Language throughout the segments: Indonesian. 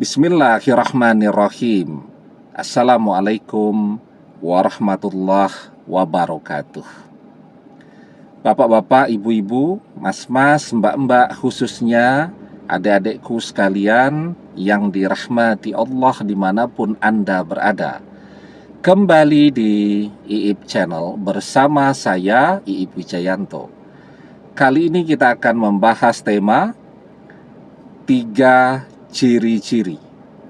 Bismillahirrahmanirrahim. Assalamualaikum warahmatullahi wabarakatuh. Bapak-bapak, ibu-ibu, mas-mas, mbak-mbak, khususnya adik-adikku sekalian yang dirahmati Allah dimanapun Anda berada. Kembali di IIP Channel bersama saya, IIP Wijayanto. Kali ini kita akan membahas tema 3 ciri-ciri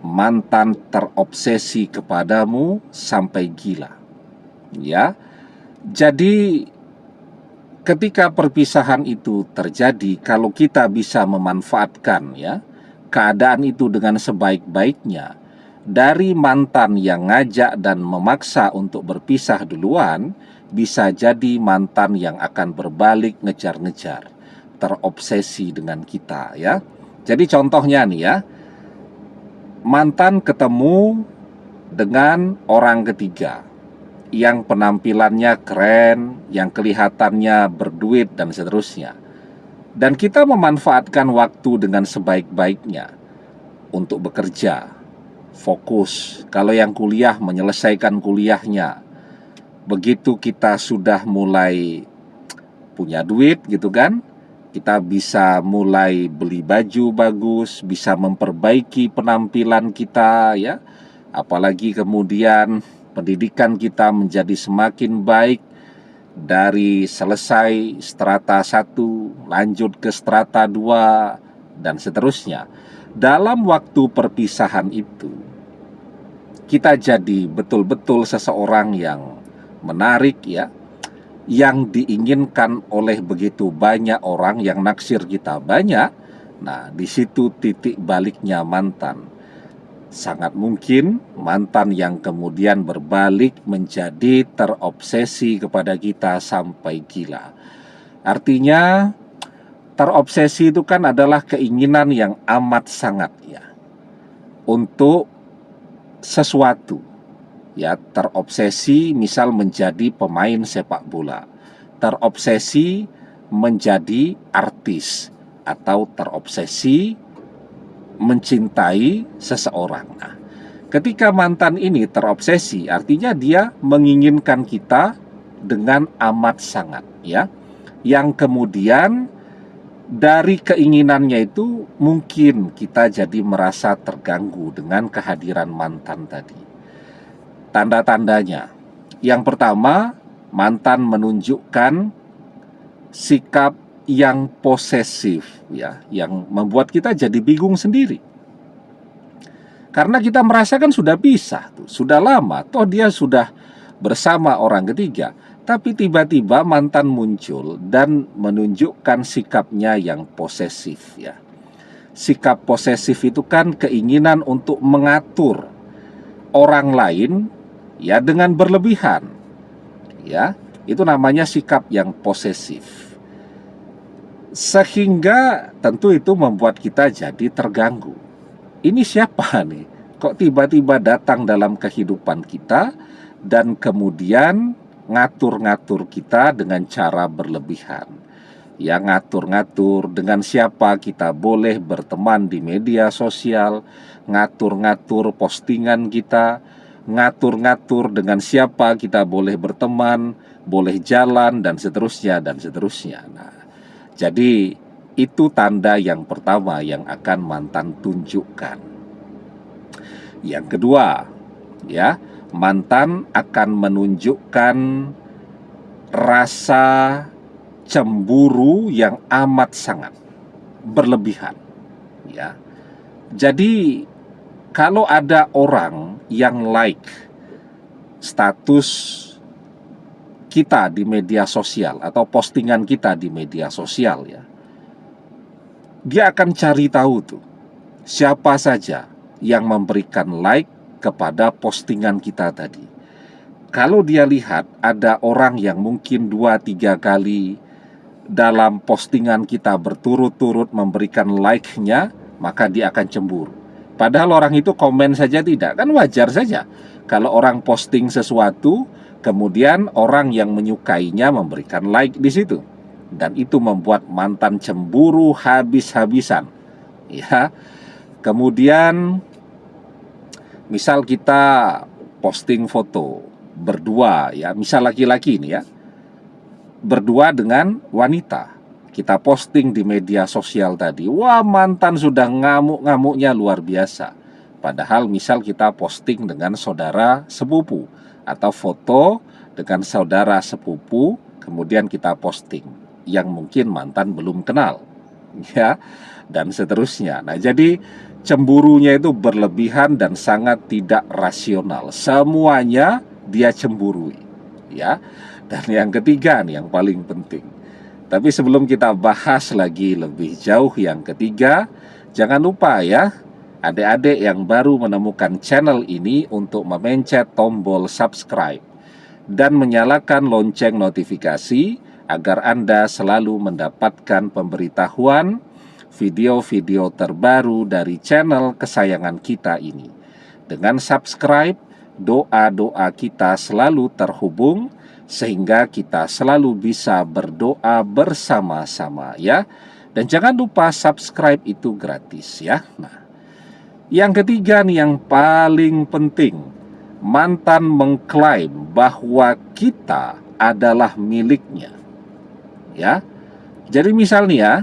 mantan terobsesi kepadamu sampai gila. Ya. Jadi ketika perpisahan itu terjadi, kalau kita bisa memanfaatkan keadaan itu dengan sebaik-baiknya, dari mantan yang ngajak dan memaksa untuk berpisah duluan, bisa jadi mantan yang akan berbalik ngejar-ngejar, terobsesi dengan kita ya. Jadi contohnya nih ya, mantan ketemu dengan orang ketiga yang penampilannya keren, yang kelihatannya berduit dan seterusnya. Dan kita memanfaatkan waktu dengan sebaik-baiknya untuk bekerja, fokus. Kalau yang kuliah, menyelesaikan kuliahnya. Begitu kita sudah mulai punya duit gitu kan, kita bisa mulai beli baju bagus, bisa memperbaiki penampilan kita ya. Apalagi kemudian pendidikan kita menjadi semakin baik, dari selesai strata 1 lanjut ke strata 2 dan seterusnya. Dalam waktu perpisahan itu, kita jadi betul-betul seseorang yang menarik ya, yang diinginkan oleh begitu banyak orang, yang naksir kita banyak. Nah, di situ titik baliknya mantan. Sangat mungkin mantan yang kemudian berbalik menjadi terobsesi kepada kita sampai gila. Artinya, terobsesi itu kan adalah keinginan yang amat sangat ya untuk sesuatu. Ya, terobsesi misal menjadi pemain sepak bola, terobsesi menjadi artis, atau terobsesi mencintai seseorang. Nah, ketika mantan ini terobsesi, artinya dia menginginkan kita dengan amat sangat ya, yang kemudian dari keinginannya itu mungkin kita jadi merasa terganggu dengan kehadiran mantan tadi. Tanda-tandanya, yang pertama, mantan menunjukkan sikap yang posesif ya, yang membuat kita jadi bingung sendiri. Karena kita merasakan sudah pisah tuh, sudah lama, toh dia sudah bersama orang ketiga, tapi tiba-tiba mantan muncul dan menunjukkan sikapnya yang posesif ya. Sikap posesif itu kan keinginan untuk mengatur orang lain ya dengan berlebihan. Ya, itu namanya sikap yang posesif. Sehingga tentu itu membuat kita jadi terganggu. Ini siapa nih? Kok tiba-tiba datang dalam kehidupan kita dan kemudian ngatur-ngatur kita dengan cara berlebihan. Ya, ngatur-ngatur dengan siapa kita boleh berteman di media sosial, ngatur-ngatur postingan kita, ngatur-ngatur dengan siapa kita boleh berteman, boleh jalan, dan seterusnya, dan seterusnya. Nah, jadi itu tanda yang pertama yang akan mantan tunjukkan. Yang kedua, ya, mantan akan menunjukkan rasa cemburu yang amat sangat berlebihan. Ya, jadi kalau ada orang yang like status kita di media sosial atau postingan kita di media sosial ya, dia akan cari tahu tuh siapa saja yang memberikan like kepada postingan kita tadi. Kalau dia lihat ada orang yang mungkin 2-3 kali dalam postingan kita berturut-turut memberikan like-nya, maka dia akan cemburu. Padahal orang itu komen saja tidak, kan wajar saja. Kalau orang posting sesuatu, kemudian orang yang menyukainya memberikan like di situ. Dan itu membuat mantan cemburu habis-habisan. Ya. Kemudian Misal kita posting foto berdua ya, misal laki-laki ini ya, berdua dengan wanita. Kita posting di media sosial tadi, wah mantan sudah ngamuk-ngamuknya luar biasa. Padahal misal kita posting dengan saudara sepupu atau foto dengan saudara sepupu, kemudian kita posting yang mungkin mantan belum kenal, ya, dan seterusnya. Nah, jadi cemburunya itu berlebihan dan sangat tidak rasional. Semuanya dia cemburui, ya. Dan yang ketiga nih yang paling penting. Tapi sebelum kita bahas lagi lebih jauh yang ketiga, jangan lupa ya, adik-adik yang baru menemukan channel ini untuk memencet tombol subscribe dan menyalakan lonceng notifikasi agar Anda selalu mendapatkan pemberitahuan video-video terbaru dari channel kesayangan kita ini. Dengan subscribe, doa-doa kita selalu terhubung sehingga kita selalu bisa berdoa bersama-sama ya. Dan jangan lupa subscribe itu gratis ya. Nah, yang ketiga nih yang paling penting, mantan mengklaim bahwa kita adalah miliknya. Ya. Jadi misalnya ya,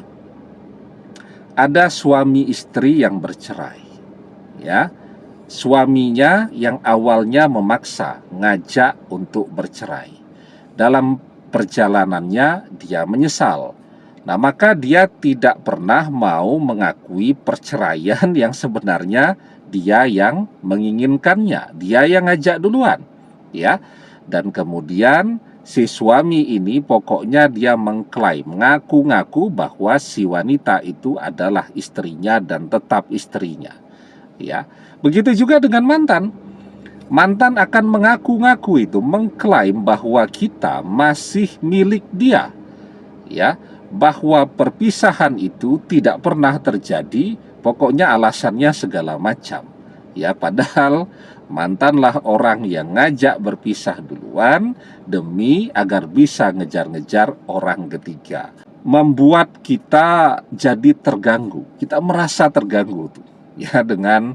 ada suami istri yang bercerai. Ya. Suaminya yang awalnya memaksa ngajak untuk bercerai. Dalam perjalanannya dia menyesal. Nah, maka dia tidak pernah mau mengakui perceraian yang sebenarnya dia yang menginginkannya, dia yang ngajak duluan, ya. Dan kemudian si suami ini pokoknya dia mengklaim, ngaku-ngaku bahwa si wanita itu adalah istrinya dan tetap istrinya, ya. Begitu juga dengan mantan. Mantan akan mengaku-ngaku itu, mengklaim bahwa kita masih milik dia, ya, bahwa perpisahan itu tidak pernah terjadi, pokoknya alasannya segala macam, ya, padahal mantanlah orang yang ngajak berpisah duluan demi agar bisa ngejar-ngejar orang ketiga, membuat kita jadi terganggu, kita merasa terganggu tuh, ya, dengan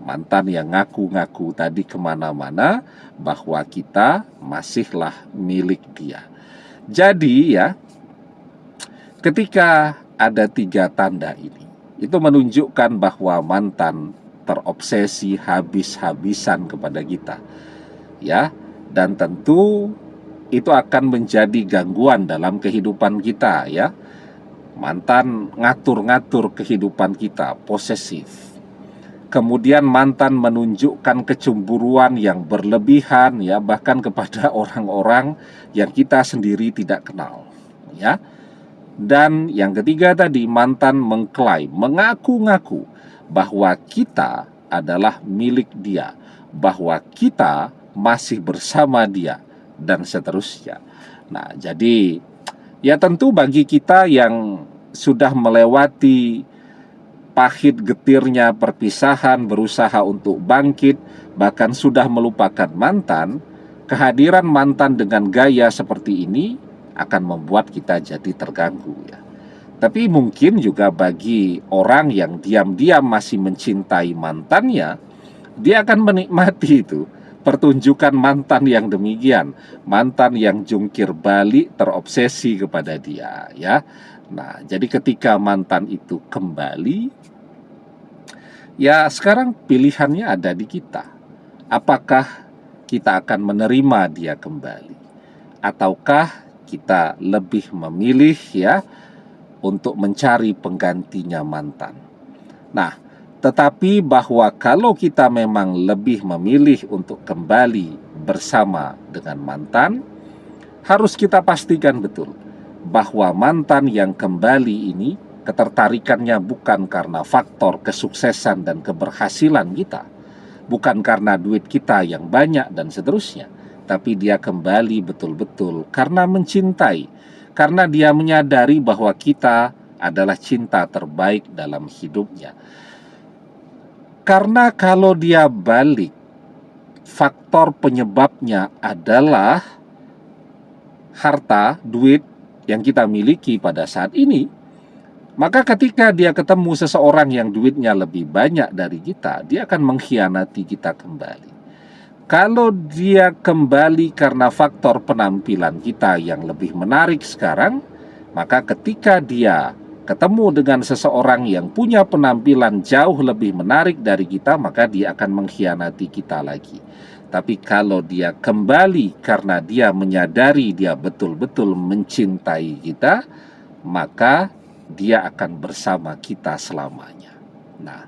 mantan yang ngaku-ngaku tadi kemana-mana bahwa kita masihlah milik dia. Jadi ya, ketika ada 3 tanda ini, itu menunjukkan bahwa mantan terobsesi habis-habisan kepada kita, ya, dan tentu itu akan menjadi gangguan dalam kehidupan kita, ya. Mantan ngatur-ngatur kehidupan kita, posesif. Kemudian mantan menunjukkan kecemburuan yang berlebihan, ya, bahkan kepada orang-orang yang kita sendiri tidak kenal, ya. Dan yang ketiga tadi, mantan mengklaim, mengaku-ngaku bahwa kita adalah milik dia, bahwa kita masih bersama dia, dan seterusnya. Nah, jadi ya tentu bagi kita yang sudah melewati pahit getirnya perpisahan, berusaha untuk bangkit, bahkan sudah melupakan mantan, kehadiran mantan dengan gaya seperti ini akan membuat kita jadi terganggu, ya. Tapi mungkin juga bagi orang yang diam-diam masih mencintai mantannya, dia akan menikmati itu, pertunjukan mantan yang demikian, mantan yang jungkir balik terobsesi kepada dia, ya. Nah, jadi ketika mantan itu kembali, ya sekarang pilihannya ada di kita. Apakah kita akan menerima dia kembali? Ataukah kita lebih memilih, ya, untuk mencari penggantinya mantan? Nah, tetapi bahwa kalau kita memang lebih memilih untuk kembali bersama dengan mantan, harus kita pastikan betul bahwa mantan yang kembali ini ketertarikannya bukan karena faktor kesuksesan dan keberhasilan kita, bukan karena duit kita yang banyak dan seterusnya, tapi dia kembali betul-betul karena mencintai, karena dia menyadari bahwa kita adalah cinta terbaik dalam hidupnya. Karena kalau dia balik, faktor penyebabnya adalah harta, duit yang kita miliki pada saat ini, Maka ketika dia ketemu seseorang yang duitnya lebih banyak dari kita, dia akan mengkhianati kita kembali. Kalau dia kembali karena faktor penampilan kita yang lebih menarik sekarang, maka ketika dia ketemu dengan seseorang yang punya penampilan jauh lebih menarik dari kita, maka dia akan mengkhianati kita lagi. Tapi kalau dia kembali karena dia menyadari dia betul-betul mencintai kita, maka dia akan bersama kita selamanya. Nah,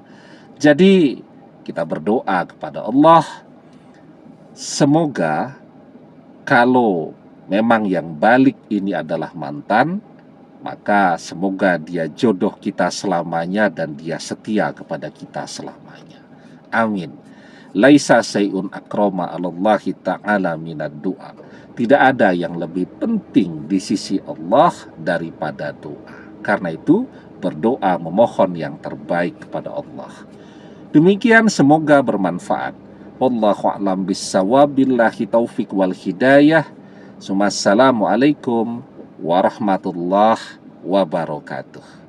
jadi kita berdoa kepada Allah, semoga kalau memang yang balik ini adalah mantan, maka semoga dia jodoh kita selamanya dan dia setia kepada kita selamanya. Amin. Laisa sayun akroma alallahi ta'ala minad doa. Tidak ada yang lebih penting di sisi Allah daripada doa. Karena itu berdoa memohon yang terbaik kepada Allah. Demikian, semoga bermanfaat. Wallahu a'lam bissawab, billahi taufik wal hidayah. Assalamualaikum warahmatullahi wabarakatuh.